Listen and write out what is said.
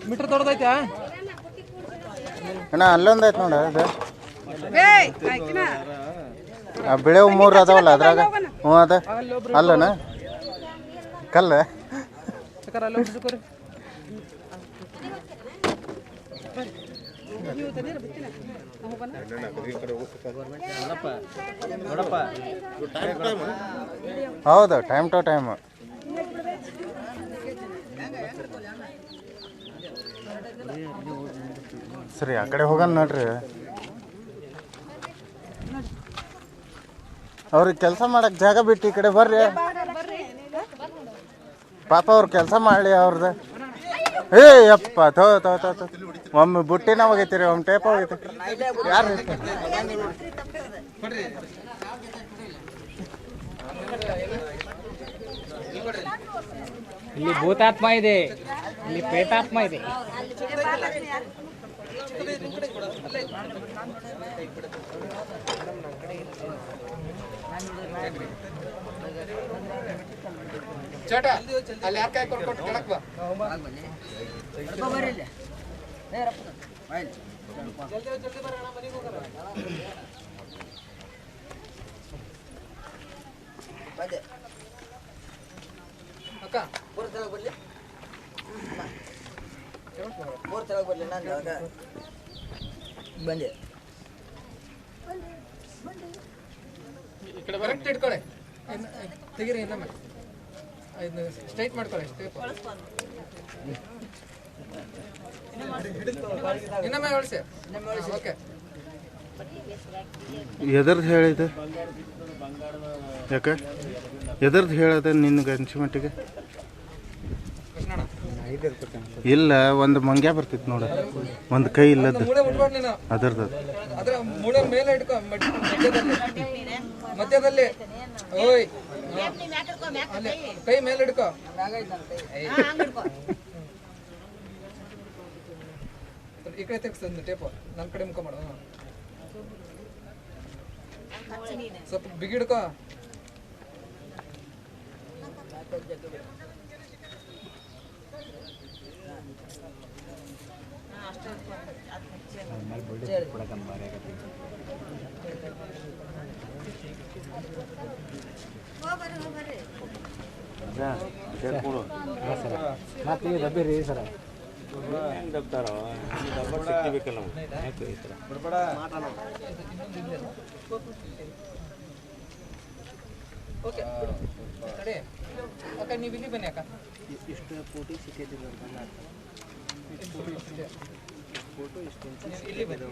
Metre ದೊಡ್ಡದೈತೆ ಅಣ್ಣ ಅಲ್ಲೊಂದು ಐತೆ ನೋಡ ಅದು ಬೆಳೆ 3 ಅದಾವಲ್ಲ ಅದ್ರಾಗ ಹ್ಞೂ ಅದ ಅಲ್ಲನ ಕಲ್ಲ ಹೌದು ಟೈಮ್ ಟು ಟೈಮ್ ಸರಿ ಆ ಕಡೆ ಹೋಗೋಣ ನೋಡ್ರಿ ಅವ್ರಿಗೆ ಕೆಲಸ ಮಾಡಕ್ಕೆ ಜಾಗ ಬಿಟ್ಟು ಈ ಕಡೆ ಬರ್ರಿ ಪಾಪ ಅವ್ರು ಕೆಲಸ ಮಾಡಲಿ ಅವ್ರದ್ದು ಯಪ್ಪ ತೋ ಒಮ್ಮೆ ಬುಟ್ಟಿನ ಹೋಗೈತಿರಿ ಒಮ್ಮೆ ಟೇಪ ಹೋಗೈತಿ ಯಾರು ಇಲ್ಲಿ ಭೂತಾತ್ಮ ಇದೆ, ಇಲ್ಲಿ ಪ್ರೇತಾತ್ಮ ಇದೆ. ಚಟ ಅಲ್ಲಿ ಯಾಕೆ ಕೊಟ್ಟು ಕೆಳಕ್ ಬಾ ಅಕ್ಕ ಬಂದೆ ಈ ಕಡೆ ಕರೆಕ್ಟ್ ಇಟ್ಕೊಳ್ಳಿ ತೆಗೀರಿ ಇನ್ನೊಮ್ಮೆ ಸ್ಟ್ರೈಟ್ ಮಾಡ್ಕೊಳ್ಳಿ ಇನ್ನೊಮ್ಮೆ ಹೊಳಿಸಿ ಓಕೆ ಎದರ್ದು ಹೇಳಿದೆ ಯಾಕೆ ಎದರ್ದು ಹೇಳದೆ ನಿನ್ಗೆ ಅನ್ಸಿ ಮಟ್ಟಿಗೆ ಇಲ್ಲ ಒಂದು ಮಂಗ್ಯ ಬರ್ತಿತ್ತು ನೋಡ ಒಂದು ಕೈ ಇಲ್ಲದ್ದು ಅದರದ್ದು ಅದ್ರ ಮೂಳೆ ಮೇಲೆ ಇಟ್ಕೊ ಮಧ್ಯದಲ್ಲಿ ಓಯ್ ಕೈ ಮೇಲೆ ಇಡ್ಕೊ ಈ ಕಡೆ ತೆಗ್ಸಂದು ಟೇಪು ನನ್ನ ಕಡೆ ಮುಖ ಮಾಡು ಸ್ವಲ್ಪ ಬಿಗಿಡ್ಕೊ ಮತ್ತೆ ಡಬ್ಬಿ ರೀ ಸರ ಓಕೆ ತಡಿ ಅಕ್ಕ ನೀವು ಇಲ್ಲಿ ಬನ್ನಿ ಅಕ್ಕ ಇಷ್ಟು ಫೋಟೋ ಸಿಕ್ಕಿದ್ದಿಲ್ಲ ಫೋಟೋ ಇಷ್ಟು ಇಲ್ಲಿ ಬನ್ನಿ